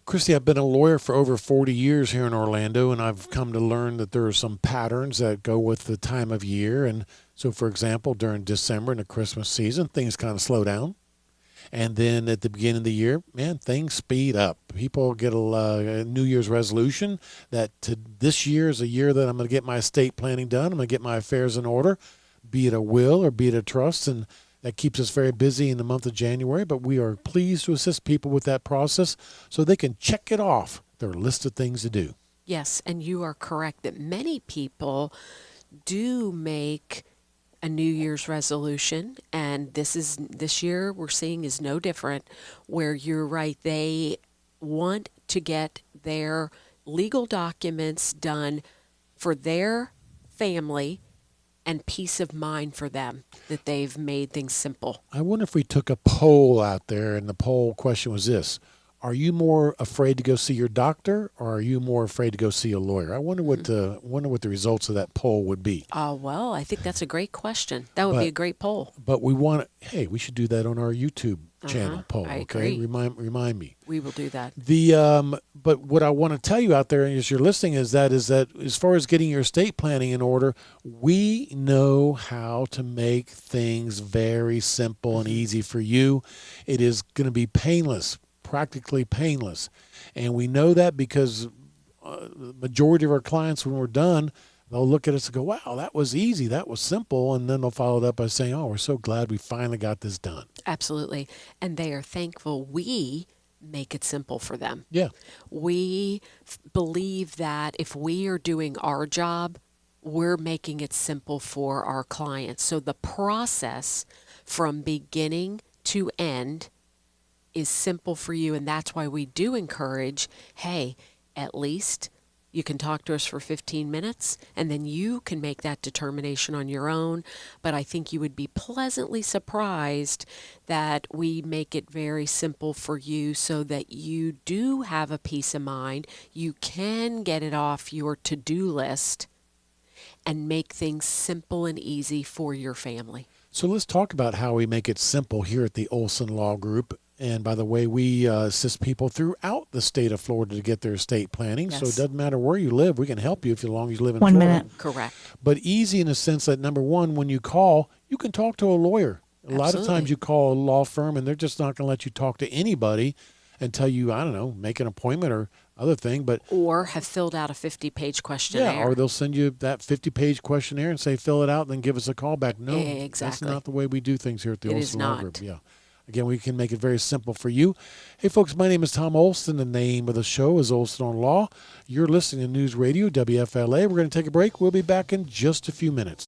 Christie, I've been a lawyer for over 40 years here in Orlando, and I've come to learn that there are some patterns that go with the time of year. And so, for example, during December and the Christmas season, things kind of slow down. And then at the beginning of the year, man, things speed up. People get a New Year's resolution that this year is a year that I'm going to get my estate planning done. I'm going to get my affairs in order, be it a will or be it a trust. And that keeps us very busy in the month of January. But we are pleased to assist people with that process so they can check it off their list of things to do. Yes, and you are correct that many people do make a New Year's resolution, and this year we're seeing is no different, where you're right, they want to get their legal documents done for their family and peace of mind for them, that they've made things simple. I wonder if we took a poll out there, and the poll question was this: are you more afraid to go see your doctor, or are you more afraid to go see a lawyer? I wonder what the results of that poll would be. Well, I think that's a great question. That would be a great poll. But we should do that on our YouTube channel poll. I Okay, agree. remind me. We will do that. But what I want to tell you out there, as you're listening, is that as far as getting your estate planning in order, we know how to make things very simple and easy for you. It is going to be painless. Practically painless. And we know that because the majority of our clients, when we're done, they'll look at us and go, wow, that was easy, that was simple. And then they'll follow it up by saying, oh, we're so glad we finally got this done. Absolutely. And they are thankful we make it simple for them. Yeah. We believe that if we are doing our job, we're making it simple for our clients. So the process from beginning to end is simple for you, and that's why we do encourage, hey, at least you can talk to us for 15 minutes and then you can make that determination on your own. But I think you would be pleasantly surprised that we make it very simple for you so that you do have a peace of mind. You can get it off your to-do list and make things simple and easy for your family. So let's talk about how we make it simple here at the Olsen Law Group. And by the way, we assist people throughout the state of Florida to get their estate planning. Yes. So it doesn't matter where you live. We can help you as long as you live in 1 Florida. minute. Correct. But easy in the sense that, number one, when you call, you can talk to a lawyer. A lot of times you call a law firm and they're just not going to let you talk to anybody until you, I don't know, make an appointment or other thing. Or have filled out a 50-page questionnaire. Yeah, or they'll send you that 50-page questionnaire and say, fill it out, and then give us a call back. No, Exactly. That's not the way we do things here at the It is Olsen Law not. Group. Yeah. Again, we can make it very simple for you. Hey, folks, my name is Tom Olsen. The name of the show is Olsen on Law. You're listening to News Radio, WFLA. We're going to take a break. We'll be back in just a few minutes.